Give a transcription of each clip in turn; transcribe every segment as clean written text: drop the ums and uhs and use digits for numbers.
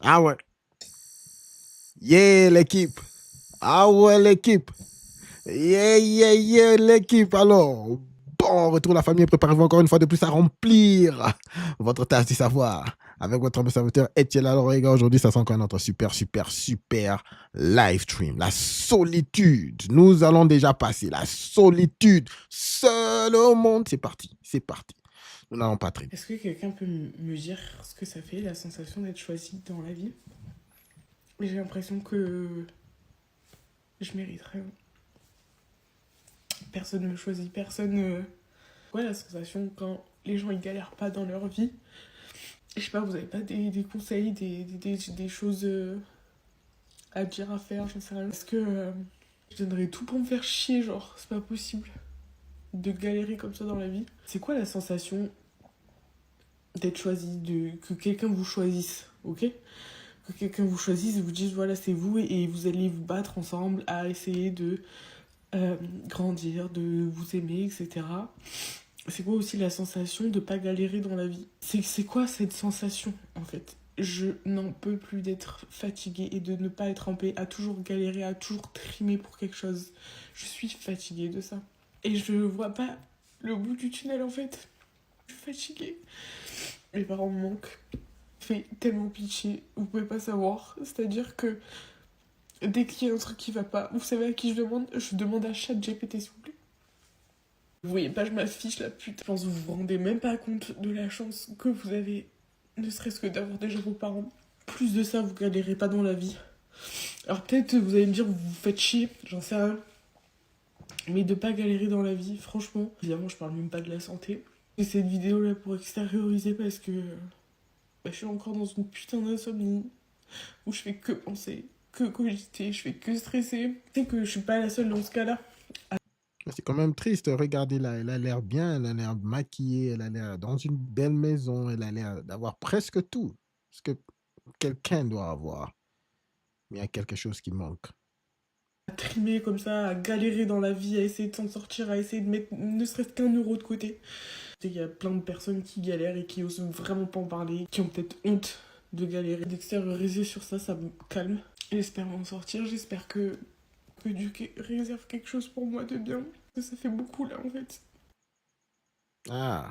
Ah ouais. Yeah, l'équipe. Ah ouais, l'équipe. Yeah, yeah, yeah, l'équipe. Alors, bon retour la famille. Préparez-vous encore une fois de plus à remplir votre tasse du savoir avec votre humble serviteur Etienne Alorega. Aujourd'hui, ça sent encore notre super live stream. La solitude. Nous allons déjà passer la solitude. Seul au monde. C'est parti. C'est parti. Nous n'allons pas traîner. Est-ce que quelqu'un peut me dire ce que ça fait, la sensation d'être choisi dans la vie? J'ai l'impression que je mérite rien. Personne ne me choisit, personne. Ouais, la sensation quand les gens ils galèrent pas dans leur vie. Je sais pas, vous avez pas des conseils, des choses à dire, à faire, j'en sais rien. Est-ce que je donnerais tout pour me faire chier, genre, c'est pas possible de galérer comme ça dans la vie. C'est quoi la sensation d'être choisi, que quelqu'un vous choisisse, ok? Que quelqu'un vous choisisse et vous dise voilà c'est vous et vous allez vous battre ensemble à essayer de grandir, de vous aimer, etc. C'est quoi aussi la sensation de pas galérer dans la vie? C'est quoi cette sensation en fait? Je n'en peux plus d'être fatiguée et de ne pas être en paix, à toujours galérer, à toujours trimer pour quelque chose. Je suis fatiguée de ça. Et je vois pas le bout du tunnel en fait. Je suis fatiguée. Mes parents me manquent. Fait tellement pitié, vous pouvez pas savoir. C'est-à-dire que dès qu'il y a un truc qui va pas, vous savez à qui je demande? Je demande à ChatGPT s'il vous plaît. Vous voyez pas, je m'affiche la pute. Je pense que vous vous rendez même pas compte de la chance que vous avez, ne serait-ce que d'avoir déjà vos parents. Plus de ça, vous galérez pas dans la vie. Alors peut-être vous allez me dire, vous vous faites chier, j'en sais rien. Mais de pas galérer dans la vie, franchement, évidemment, je parle même pas de la santé. Et cette vidéo là pour extérioriser parce que je suis encore dans une putain d'insomnie où je fais que penser, que cogiter, je fais que stresser. Tu sais que je suis pas la seule dans ce cas-là. C'est quand même triste. Regardez là, elle a l'air bien, elle a l'air maquillée, elle a l'air dans une belle maison, elle a l'air d'avoir presque tout ce que quelqu'un doit avoir. Mais il y a quelque chose qui manque. À trimer comme ça, à galérer dans la vie, à essayer de s'en sortir, à essayer de mettre ne serait-ce qu'un euro de côté. Il y a plein de personnes qui galèrent et qui osent vraiment pas en parler, qui ont peut-être honte de galérer. D'extérioriser sur ça, ça me calme. J'espère m'en sortir, j'espère que Dieu réserve quelque chose pour moi de bien. Parce que ça fait beaucoup là en fait. Ah,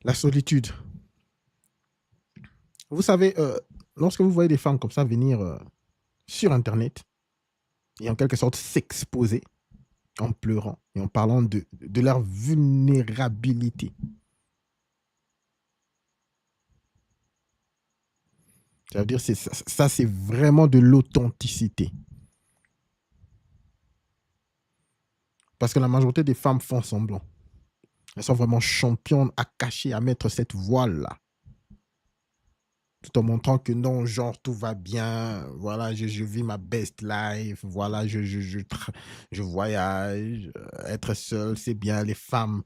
la solitude. Vous savez, lorsque vous voyez des femmes comme ça venir sur Internet et en quelque sorte s'exposer en pleurant et en parlant de leur vulnérabilité, ça veut dire que ça c'est vraiment de l'authenticité. Parce que la majorité des femmes font semblant. Elles sont vraiment championnes à cacher, à mettre cette voile-là. Tout en montrant que non, genre, tout va bien. Voilà, je vis ma best life. Voilà, je voyage. Être seule, c'est bien. Les femmes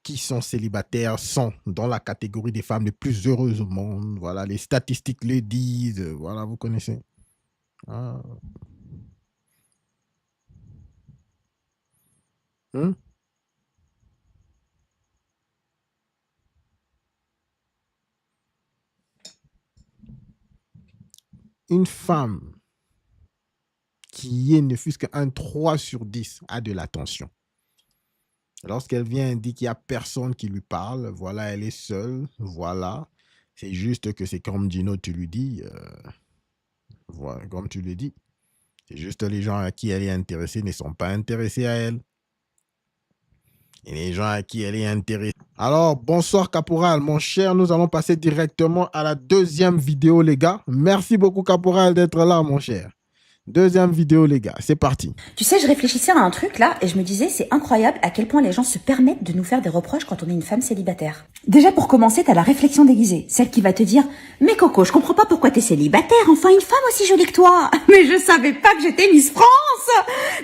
qui sont célibataires sont dans la catégorie des femmes les plus heureuses au monde. Voilà, les statistiques le disent. Voilà, vous connaissez. Ah. Hein? Une femme qui est ne fût-ce qu'un 3 sur 10 a de l'attention. Lorsqu'elle vient, elle dit qu'il n'y a personne qui lui parle. Voilà, elle est seule. Voilà. C'est juste que c'est comme Dino, tu lui dis. Voilà, comme tu le dis. C'est juste les gens à qui elle est intéressée ne sont pas intéressés à elle. Et les gens à qui elle est intéressée. Alors, bonsoir Caporal, mon cher. Nous allons passer directement à la deuxième vidéo, les gars. Merci beaucoup, Caporal, d'être là, mon cher. Deuxième vidéo, les gars. C'est parti. Tu sais, je réfléchissais à un truc là et je me disais, c'est incroyable à quel point les gens se permettent de nous faire des reproches quand on est une femme célibataire. Déjà pour commencer, t'as la réflexion déguisée, celle qui va te dire « Mais Coco, je comprends pas pourquoi t'es célibataire, enfin une femme aussi jolie que toi !» Mais je savais pas que j'étais Miss France.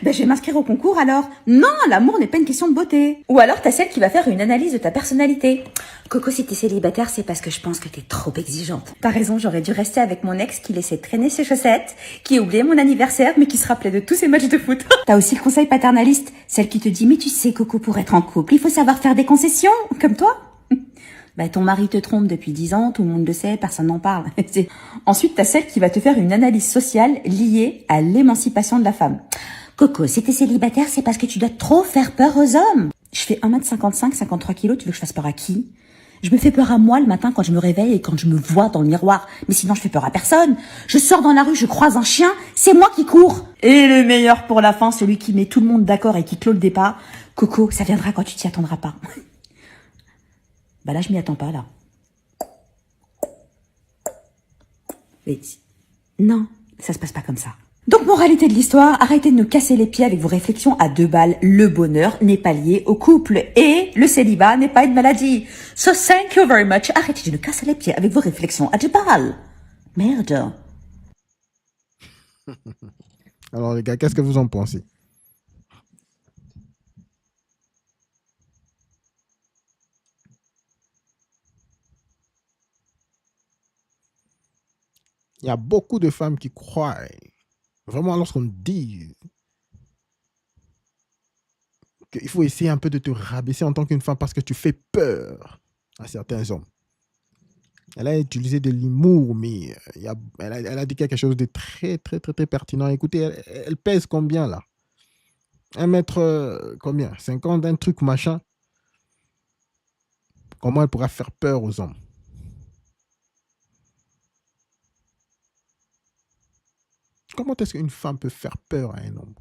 Ben je vais m'inscrire au concours alors. Non, l'amour n'est pas une question de beauté. Ou alors t'as celle qui va faire une analyse de ta personnalité. Coco, si t'es célibataire, c'est parce que je pense que t'es trop exigeante. T'as raison, j'aurais dû rester avec mon ex qui laissait traîner ses chaussettes, qui oubliait mon anniversaire mais qui se rappelait de tous ses matchs de foot. T'as aussi le conseil paternaliste, celle qui te dit « Mais tu sais Coco, pour être en couple, il faut savoir faire des concessions, comme toi ». Bah, ton mari te trompe depuis 10 ans, tout le monde le sait, personne n'en parle. Ensuite, t'as celle qui va te faire une analyse sociale liée à l'émancipation de la femme. Coco, si t'es célibataire, c'est parce que tu dois trop faire peur aux hommes. Je fais 1m55, 53 kilos, tu veux que je fasse peur à qui? Je me fais peur à moi le matin quand je me réveille et quand je me vois dans le miroir. Mais sinon, je fais peur à personne. Je sors dans la rue, je croise un chien, c'est moi qui cours. Et le meilleur pour la fin, celui qui met tout le monde d'accord et qui clôt le départ. Coco, ça viendra quand tu t'y attendras pas. Bah là, je m'y attends pas, là. Mais non, ça se passe pas comme ça. Donc, moralité de l'histoire, arrêtez de nous casser les pieds avec vos réflexions à 2 balles. Le bonheur n'est pas lié au couple et le célibat n'est pas une maladie. So thank you very much. Arrêtez de nous casser les pieds avec vos réflexions à 2 balles. Merde. Alors, les gars, qu'est-ce que vous en pensez? Il y a beaucoup de femmes qui croient, vraiment, lorsqu'on dit qu'il faut essayer un peu de te rabaisser en tant qu'une femme parce que tu fais peur à certains hommes. Elle a utilisé de l'humour, mais elle a dit quelque chose de très, très, très, très pertinent. Écoutez, elle pèse combien, là? 1 mètre, combien? 50, un truc machin. Comment elle pourra faire peur aux hommes? Comment est-ce qu'une femme peut faire peur à un homme?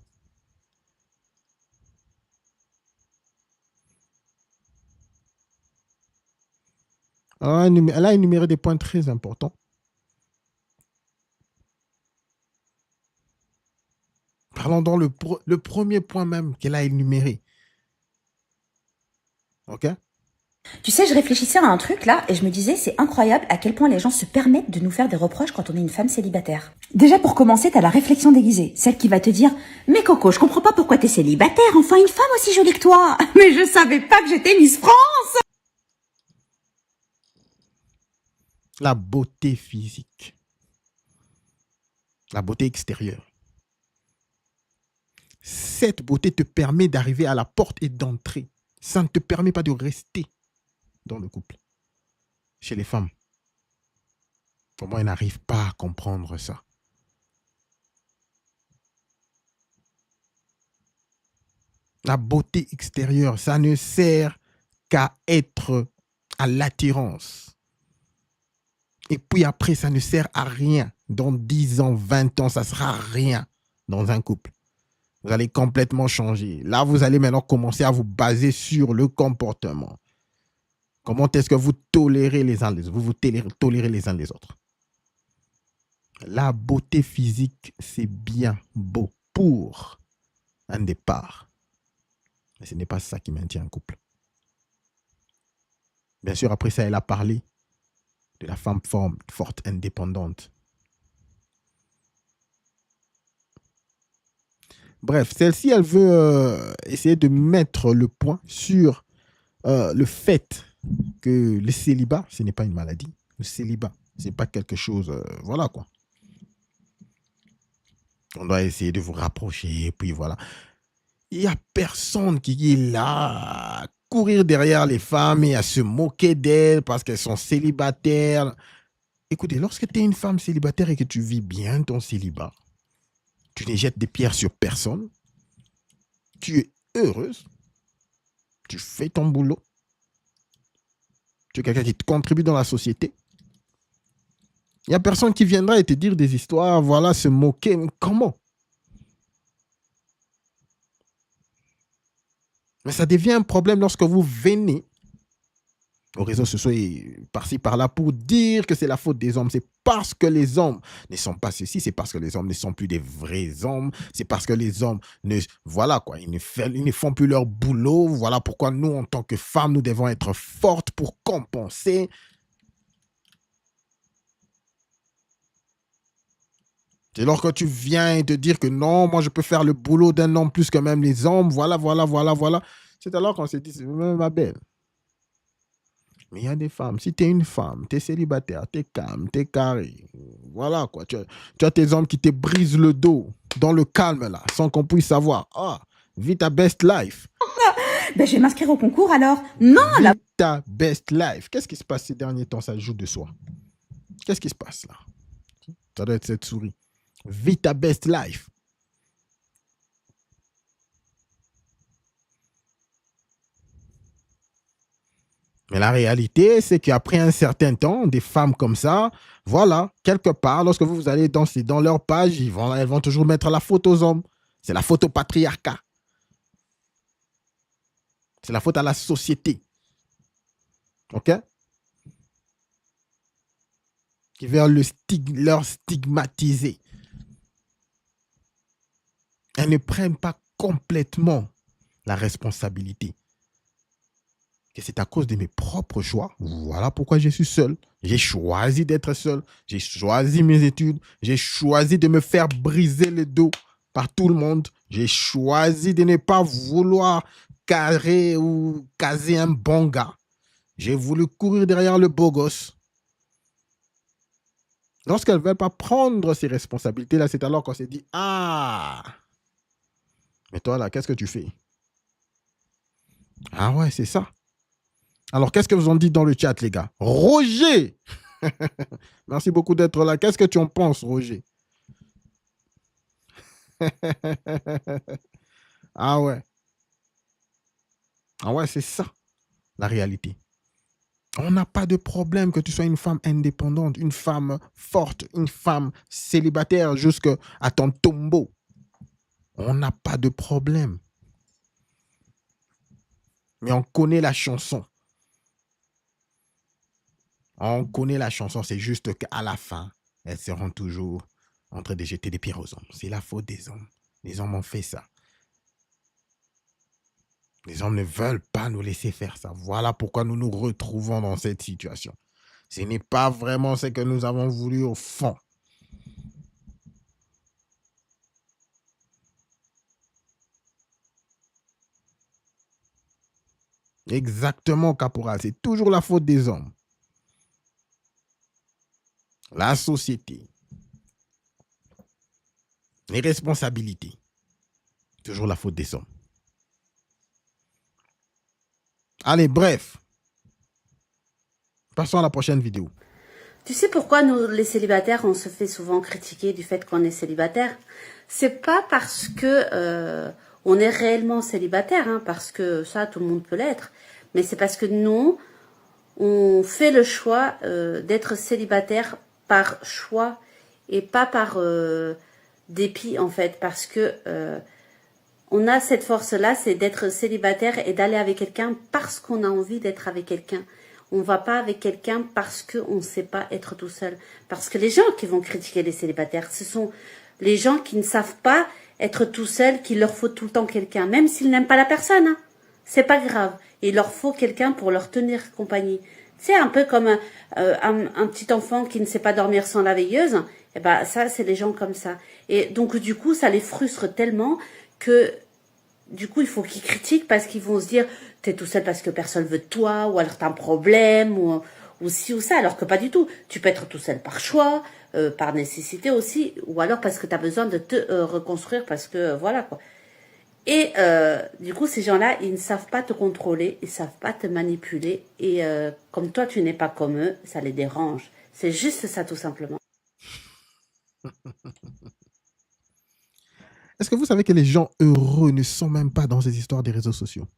Alors, elle a énuméré des points très importants. Parlons dans le premier point même qu'elle a énuméré. OK? Tu sais, je réfléchissais à un truc là et je me disais, c'est incroyable à quel point les gens se permettent de nous faire des reproches quand on est une femme célibataire. Déjà pour commencer, t'as la réflexion déguisée, celle qui va te dire « Mais Coco, je comprends pas pourquoi t'es célibataire, enfin une femme aussi jolie que toi !» Mais je savais pas que j'étais Miss France. La beauté physique. La beauté extérieure. Cette beauté te permet d'arriver à la porte et d'entrer. Ça ne te permet pas de rester dans le couple. Chez les femmes, comment elles n'arrivent pas à comprendre ça? La beauté extérieure, ça ne sert qu'à être à l'attirance. Et puis après, ça ne sert à rien. Dans 10 ans, 20 ans, ça ne sera rien dans un couple. Vous allez complètement changer. Là, vous allez maintenant commencer à vous baser sur le comportement. Comment est-ce que vous tolérez les uns les autres? Vous tolérez les uns les autres. La beauté physique, c'est bien beau pour un départ. Mais ce n'est pas ça qui maintient un couple. Bien sûr, après ça, elle a parlé de la femme forte, indépendante. Bref, celle-ci, elle veut essayer de mettre le point sur le fait que le célibat, ce n'est pas une maladie. Le célibat, ce n'est pas quelque chose... voilà quoi. On doit essayer de vous rapprocher, et puis voilà. Il n'y a personne qui est là à courir derrière les femmes et à se moquer d'elles parce qu'elles sont célibataires. Écoutez, lorsque tu es une femme célibataire et que tu vis bien ton célibat, tu ne jettes des pierres sur personne, tu es heureuse, tu fais ton boulot, tu es quelqu'un qui te contribue dans la société. Il n'y a personne qui viendra et te dire des histoires, voilà, se moquer. Mais comment? Mais ça devient un problème lorsque vous venez aux réseaux sociaux et par-ci, par-là pour dire que c'est la faute des hommes. C'est parce que les hommes ne sont pas ceci, c'est parce que les hommes ne sont plus des vrais hommes, c'est parce que les hommes ne... Voilà quoi, ils ne font plus leur boulot. Voilà pourquoi nous, en tant que femmes, nous devons être fortes pour compenser. C'est lorsque tu viens te dire que non, moi je peux faire le boulot d'un homme plus que même les hommes, voilà. C'est alors qu'on se dit, ma belle. Mais il y a des femmes, si tu es une femme, tu es célibataire, tu es calme, tu es carré, voilà quoi. Tu as tes hommes qui te brisent le dos dans le calme là, sans qu'on puisse savoir. Ah, vis ta best life. Ben, je vais m'inscrire au concours alors. Non, la Vis ta best life. Qu'est-ce qui se passe ces derniers temps? Ça joue de soi. Qu'est-ce qui se passe là? Ça doit être cette souris. Vis ta best life. Mais la réalité, c'est qu'après un certain temps, des femmes comme ça, voilà, quelque part, lorsque vous allez danser dans leur page, elles vont toujours mettre la faute aux hommes. C'est la faute au patriarcat. C'est la faute à la société. OK? Qui veulent leur stigmatiser. Elles ne prennent pas complètement la responsabilité. Que c'est à cause de mes propres choix. Voilà pourquoi je suis seul. J'ai choisi d'être seul. J'ai choisi mes études. J'ai choisi de me faire briser le dos par tout le monde. J'ai choisi de ne pas vouloir carrer ou caser un bon gars. J'ai voulu courir derrière le beau gosse. Lorsqu'elles ne veulent pas prendre ces responsabilités-là, c'est alors qu'on s'est dit, ah, mais toi là, qu'est-ce que tu fais? Ah ouais, c'est ça. Alors, qu'est-ce que vous en dites dans le chat, les gars? Roger! Merci beaucoup d'être là. Qu'est-ce que tu en penses, Roger? Ah ouais. Ah ouais, c'est ça, la réalité. On n'a pas de problème que tu sois une femme indépendante, une femme forte, une femme célibataire jusqu'à ton tombeau. On n'a pas de problème. Mais on connaît la chanson. On connaît la chanson, c'est juste qu'à la fin, elles seront toujours en train de jeter des pierres aux hommes. C'est la faute des hommes. Les hommes ont fait ça. Les hommes ne veulent pas nous laisser faire ça. Voilà pourquoi nous nous retrouvons dans cette situation. Ce n'est pas vraiment ce que nous avons voulu au fond. Exactement, Caporal. C'est toujours la faute des hommes. La société. Les responsabilités. Toujours la faute des hommes. Allez, bref. Passons à la prochaine vidéo. Tu sais pourquoi nous, les célibataires, on se fait souvent critiquer du fait qu'on est célibataire? C'est pas parce que on est réellement célibataire, hein, parce que ça, tout le monde peut l'être. Mais c'est parce que nous, on fait le choix d'être célibataire par choix et pas par dépit, en fait. Parce que on a cette force-là, c'est d'être célibataire et d'aller avec quelqu'un parce qu'on a envie d'être avec quelqu'un. On ne va pas avec quelqu'un parce qu'on ne sait pas être tout seul. Parce que les gens qui vont critiquer les célibataires, ce sont les gens qui ne savent pas être tout seuls, qu'il leur faut tout le temps quelqu'un. Même s'ils n'aiment pas la personne, hein. C'est pas grave. Il leur faut quelqu'un pour leur tenir compagnie. C'est un peu comme un petit enfant qui ne sait pas dormir sans la veilleuse. Et ben ça, c'est les gens comme ça. Et donc du coup, ça les frustre tellement que du coup, il faut qu'ils critiquent parce qu'ils vont se dire t'es tout seul parce que personne veut de toi, ou alors t'as un problème, ou ci ou ça, alors que pas du tout. Tu peux être tout seul par choix, par nécessité aussi, ou alors parce que t'as besoin de te reconstruire parce que voilà quoi. Et du coup, ces gens-là, ils ne savent pas te contrôler, ils ne savent pas te manipuler, et comme toi, tu n'es pas comme eux, ça les dérange. C'est juste ça, tout simplement. Est-ce que vous savez que les gens heureux ne sont même pas dans ces histoires des réseaux sociaux?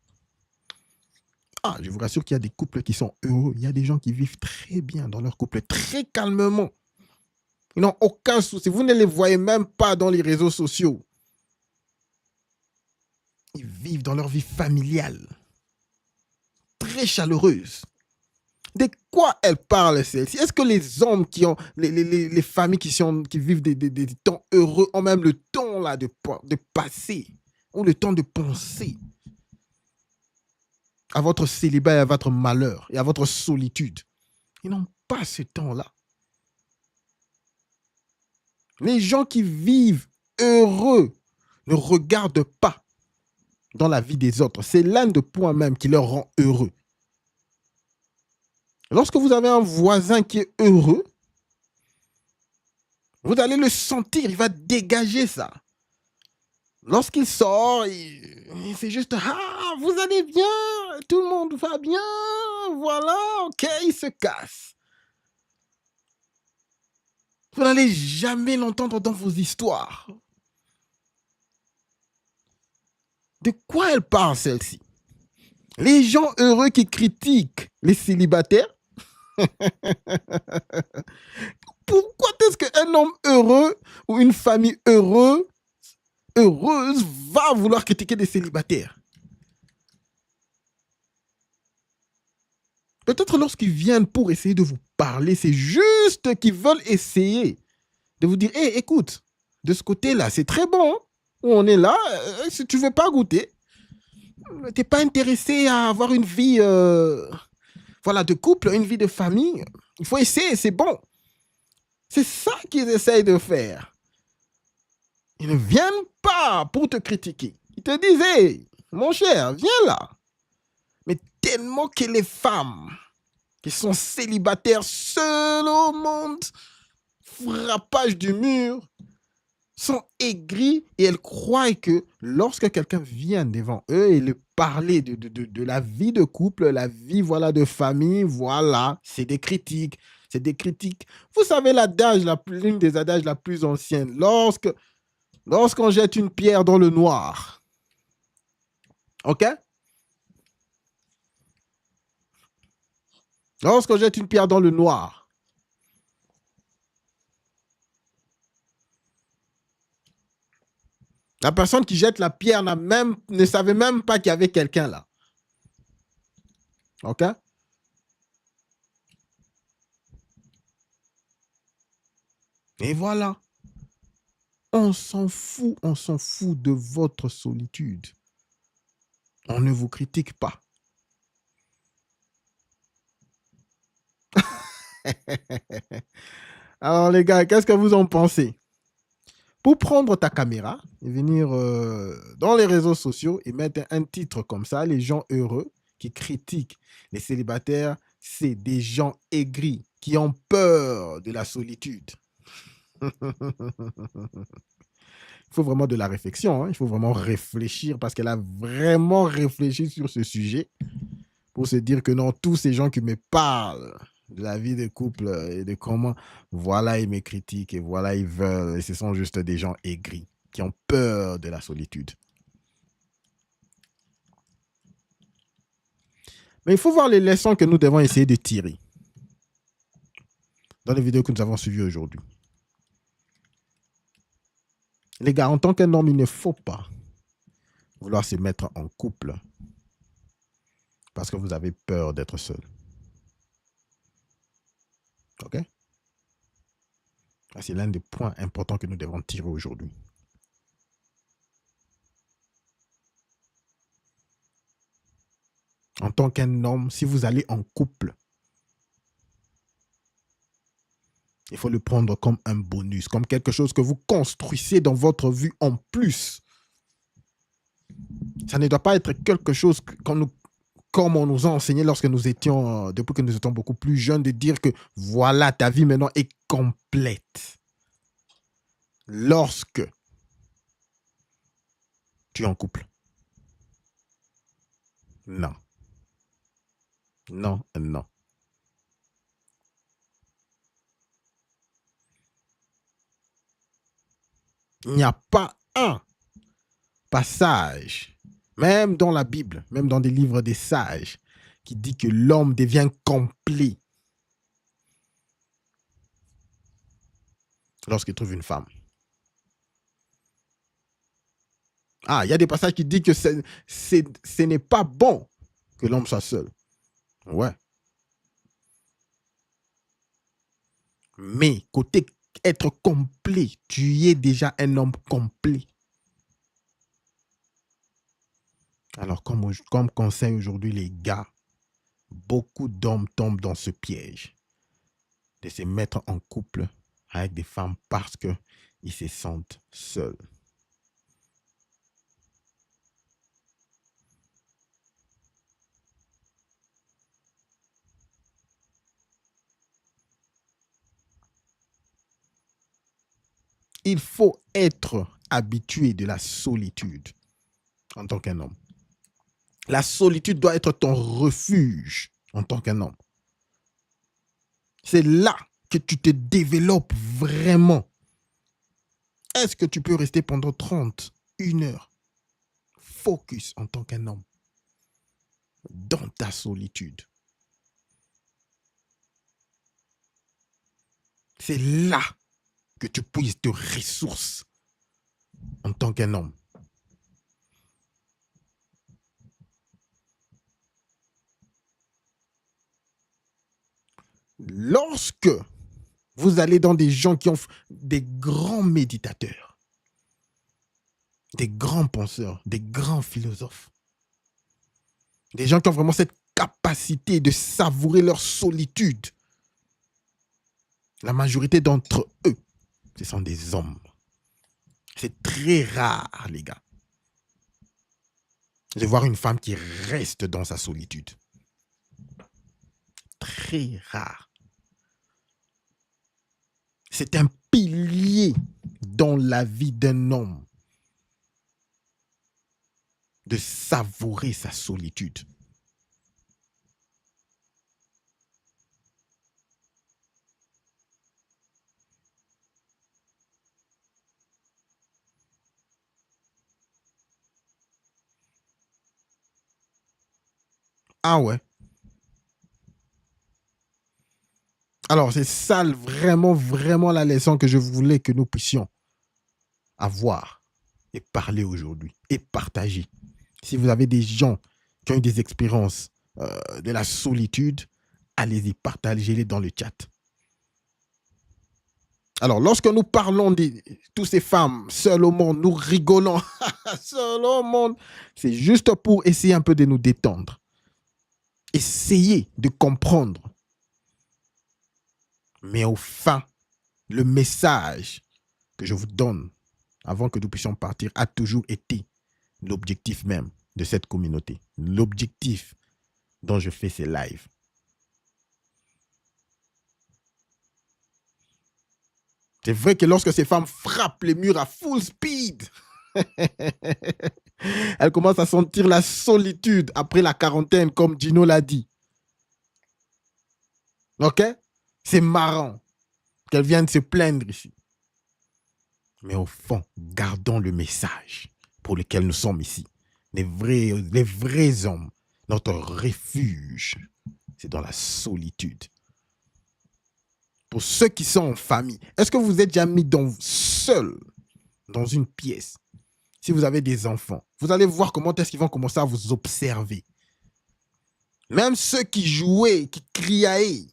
Ah, je vous rassure qu'il y a des couples qui sont heureux. Il y a des gens qui vivent très bien dans leur couple, très calmement. Ils n'ont aucun souci. Vous ne les voyez même pas dans les réseaux sociaux. Ils vivent dans leur vie familiale. Très chaleureuse. De quoi elle parle, celle-ci? Est-ce que les hommes qui ont, les familles qui vivent des temps heureux ont même le temps là de passer, ou le temps de penser à votre célibat et à votre malheur et à votre solitude? Ils n'ont pas ce temps-là. Les gens qui vivent heureux ne regardent pas dans la vie des autres. C'est l'un des points même qui leur rend heureux. Lorsque vous avez un voisin qui est heureux, vous allez le sentir, il va dégager ça. lorsqu'il sort, il fait juste « Ah, vous allez bien, tout le monde va bien, voilà, ok », il se casse. Vous n'allez jamais l'entendre dans vos histoires. De quoi elle parle, celle-ci? Les gens heureux qui critiquent les célibataires. Pourquoi est-ce qu'un homme heureux ou une famille heureuse va vouloir critiquer des célibataires? Peut-être lorsqu'ils viennent pour essayer de vous parler, c'est juste qu'ils veulent essayer de vous dire, hey, écoute, de ce côté-là, c'est très bon. Hein? On est là, si tu ne veux pas goûter, tu n'es pas intéressé à avoir une vie voilà, de couple, une vie de famille. Il faut essayer, c'est bon. C'est ça qu'ils essayent de faire. Ils ne viennent pas pour te critiquer. Ils te disent, hey, mon cher, viens là. Mais tellement que les femmes qui sont célibataires seules au monde, frappage du mur, sont aigries et elles croient que lorsque quelqu'un vient devant eux et leur parler de la vie de couple, la vie voilà, de famille, voilà, c'est des critiques. C'est des critiques. Vous savez l'adage, l'une des adages la plus ancienne, lorsqu'on jette une pierre dans le noir, ok? Lorsqu'on jette une pierre dans le noir, la personne qui jette la pierre ne savait même pas qu'il y avait quelqu'un là. Ok? Et voilà. On s'en fout de votre solitude. On ne vous critique pas. Alors les gars, qu'est-ce que vous en pensez? Pour prendre ta caméra et venir dans les réseaux sociaux et mettre un titre comme ça, les gens heureux qui critiquent les célibataires, c'est des gens aigris qui ont peur de la solitude. Il faut vraiment de la réflexion, hein? Il faut vraiment réfléchir parce qu'elle a vraiment réfléchi sur ce sujet pour se dire que non, tous ces gens qui me parlent de la vie de couple et de comment, voilà, ils me critiquent et voilà, ils veulent, et ce sont juste des gens aigris qui ont peur de la solitude. Mais il faut voir les leçons que nous devons essayer de tirer dans les vidéos que nous avons suivies aujourd'hui. Les gars, en tant qu'un homme, il ne faut pas vouloir se mettre en couple parce que vous avez peur d'être seul. OK? C'est l'un des points importants que nous devons tirer aujourd'hui. En tant qu'un homme, si vous allez en couple, il faut le prendre comme un bonus, comme quelque chose que vous construisez dans votre vie en plus. Ça ne doit pas être quelque chose comme on nous a enseigné lorsque nous étions, depuis que nous étions beaucoup plus jeunes, de dire que voilà, ta vie maintenant est complète. Lorsque tu es en couple. Non. Non, non. Il n'y a pas un passage, même dans la Bible, même dans des livres des sages, qui dit que l'homme devient complet lorsqu'il trouve une femme. Ah, il y a des passages qui disent que ce n'est pas bon que l'homme soit seul. Ouais. Mais côté être complet, tu es déjà un homme complet. Alors, comme conseil aujourd'hui, les gars, beaucoup d'hommes tombent dans ce piège de se mettre en couple avec des femmes parce qu'ils se sentent seuls. Il faut être habitué de la solitude en tant qu'un homme. La solitude doit être ton refuge en tant qu'un homme. C'est là que tu te développes vraiment. Est-ce que tu peux rester pendant 1 heure focus en tant qu'un homme dans ta solitude? C'est là que tu puisses te ressources en tant qu'un homme. Lorsque vous allez dans des gens qui ont des grands méditateurs, des grands penseurs, des grands philosophes, des gens qui ont vraiment cette capacité de savourer leur solitude, la majorité d'entre eux, ce sont des hommes. C'est très rare, les gars, de voir une femme qui reste dans sa solitude. Très rare. C'est un pilier dans la vie d'un homme de savourer sa solitude. Ah ouais. Alors, c'est ça vraiment, vraiment la leçon que je voulais que nous puissions avoir et parler aujourd'hui et partager. Si vous avez des gens qui ont eu des expériences de la solitude, allez-y, partagez-les dans le chat. Alors, lorsque nous parlons de toutes ces femmes seules au monde, nous rigolons, seules au monde, c'est juste pour essayer un peu de nous détendre. Essayez de comprendre. Mais au fin, le message que je vous donne avant que nous puissions partir a toujours été l'objectif même de cette communauté. L'objectif dont je fais ces lives. C'est vrai que lorsque ces femmes frappent les murs à full speed, elles commencent à sentir la solitude après la quarantaine, comme Gino l'a dit. Ok? C'est marrant qu'elles viennent se plaindre ici. Mais au fond, gardons le message pour lequel nous sommes ici. Les vrais hommes, notre refuge, c'est dans la solitude. Pour ceux qui sont en famille, est-ce que vous êtes déjà mis seul dans une pièce? Si vous avez des enfants, vous allez voir comment est-ce qu'ils vont commencer à vous observer. Même ceux qui jouaient, qui criaient,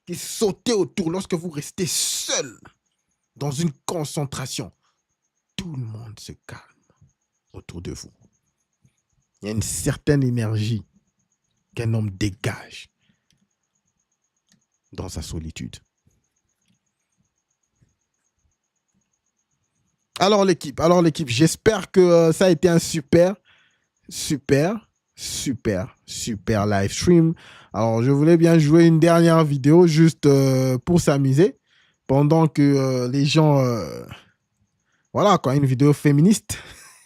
qui sautaient autour, lorsque vous restez seul dans une concentration, tout le monde se calme autour de vous. Il y a une certaine énergie qu'un homme dégage dans sa solitude. Alors l'équipe, j'espère que ça a été un super live stream. Alors je voulais bien jouer une dernière vidéo juste pour s'amuser pendant que les gens voilà quoi, une vidéo féministe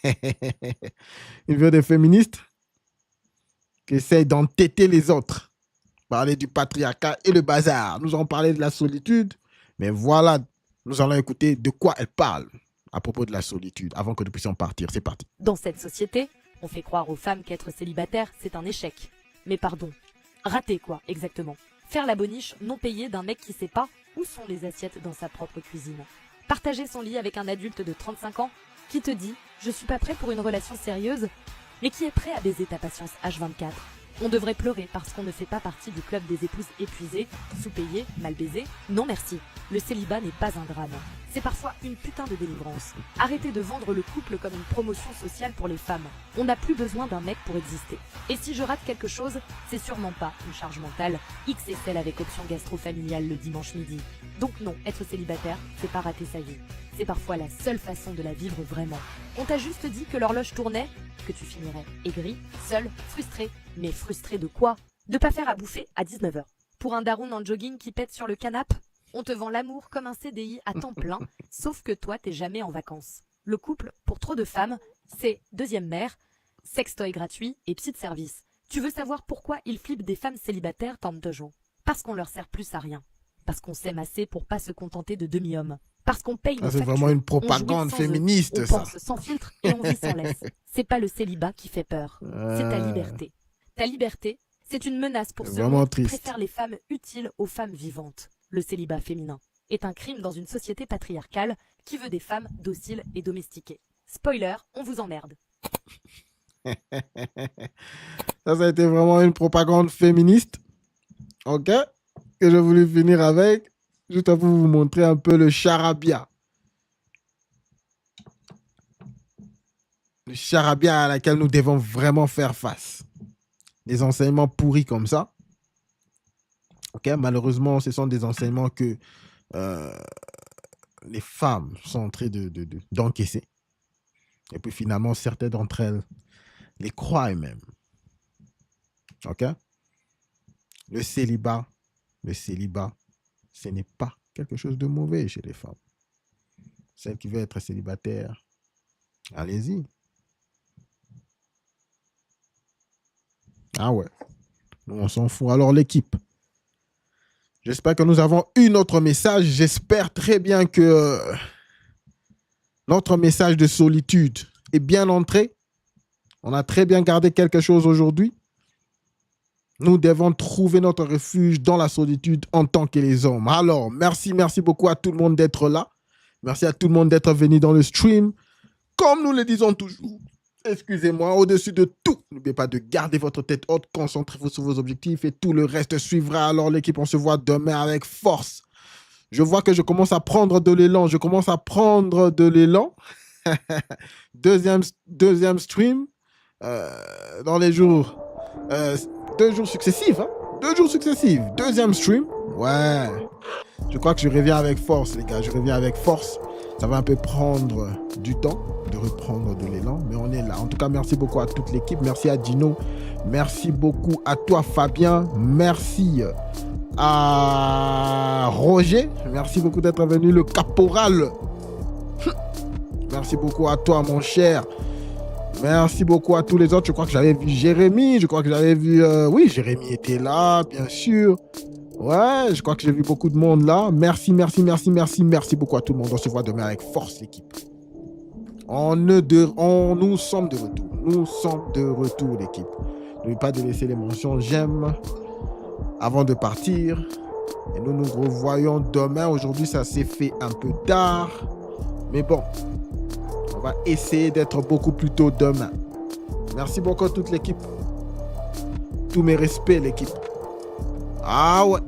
une vidéo de féministes qui essayent d'entêter les autres, parler du patriarcat et le bazar. Nous allons parler de la solitude, mais voilà, nous allons écouter de quoi elle parle à propos de la solitude avant que nous puissions partir. C'est parti. Dans cette société, on fait croire aux femmes qu'être célibataire, c'est un échec. Mais pardon, raté quoi, exactement. Faire la boniche non payée d'un mec qui sait pas où sont les assiettes dans sa propre cuisine. Partager son lit avec un adulte de 35 ans qui te dit « Je suis pas prêt pour une relation sérieuse », mais qui est prêt à baiser ta patience H24. On devrait pleurer parce qu'on ne fait pas partie du club des épouses épuisées, sous-payées, mal baisées. Non merci, le célibat n'est pas un drame. C'est parfois une putain de délivrance. Arrêtez de vendre le couple comme une promotion sociale pour les femmes. On n'a plus besoin d'un mec pour exister. Et si je rate quelque chose, c'est sûrement pas une charge mentale XXL avec option gastro-familiale le dimanche midi. Donc non, être célibataire, c'est pas rater sa vie. C'est parfois la seule façon de la vivre vraiment. On t'a juste dit que l'horloge tournait, que tu finirais aigri, seul, frustré. Mais frustré de quoi? De pas faire à bouffer à 19h. Pour un daron en jogging qui pète sur le canapé? On te vend l'amour comme un CDI à temps plein, sauf que toi, t'es jamais en vacances. Le couple, pour trop de femmes, c'est deuxième mère, sextoy gratuit et psy de service. Tu veux savoir pourquoi ils flippent des femmes célibataires, tente de gens? Parce qu'on leur sert plus à rien. Parce qu'on s'aime assez pour pas se contenter de demi-hommes. Parce qu'on paye nos C'est factures, vraiment une on propagande jouit sans eux, féministe, on ça. pense sans filtre et on vit sans laisse. C'est pas le célibat qui fait peur, c'est ta liberté. Ta liberté, c'est une menace pour C'est ce vraiment monde qui triste. préfère les femmes utiles aux femmes vivantes. Le célibat féminin est un crime dans une société patriarcale qui veut des femmes dociles et domestiquées. Spoiler, on vous emmerde. Ça a été vraiment une propagande féministe. OK? Que j'ai voulu finir avec. Juste pour vous montrer un peu le charabia. Le charabia à laquelle nous devons vraiment faire face. Des enseignements pourris comme ça. OK? Malheureusement, ce sont des enseignements que les femmes sont en train d'encaisser. Et puis finalement, certaines d'entre elles les croient même. OK? Le célibat, ce n'est pas quelque chose de mauvais chez les femmes. Celle qui veut être célibataire, allez-y. Ah ouais, nous on s'en fout. Alors l'équipe, j'espère que nous avons eu notre message. J'espère très bien que notre message de solitude est bien entré. On a très bien gardé quelque chose aujourd'hui. Nous devons trouver notre refuge dans la solitude en tant que les hommes. Alors, merci beaucoup à tout le monde d'être là. Merci à tout le monde d'être venu dans le stream. Comme nous le disons toujours, excusez-moi, au-dessus de tout, n'oubliez pas de garder votre tête haute, concentrez-vous sur vos objectifs et tout le reste suivra. Alors l'équipe, on se voit demain avec force. Je vois que je commence à prendre de l'élan. Deuxième stream dans les jours... 2 jours successifs, hein? 2 jours successifs. Deuxième stream. Ouais. Je crois que je reviens avec force, les gars. Je reviens avec force. Ça va un peu prendre du temps de reprendre de l'élan, mais on est là. En tout cas, merci beaucoup à toute l'équipe. Merci à Dino. Merci beaucoup à toi, Fabien. Merci à Roger. Merci beaucoup d'être venu, le caporal. Merci beaucoup à toi, mon cher. Merci beaucoup à tous les autres. Je crois que j'avais vu Jérémy. Oui, Jérémy était là, bien sûr. Ouais, je crois que j'ai vu beaucoup de monde là. Merci beaucoup à tout le monde. On se voit demain avec force, l'équipe. Nous sommes de retour. Nous sommes de retour, l'équipe. N'oubliez pas de laisser les mentions j'aime avant de partir. Et nous nous revoyons demain. Aujourd'hui, ça s'est fait un peu tard. Mais bon. On va essayer d'être beaucoup plus tôt demain. Merci beaucoup à toute l'équipe. Tous mes respects, l'équipe. Ah ouais.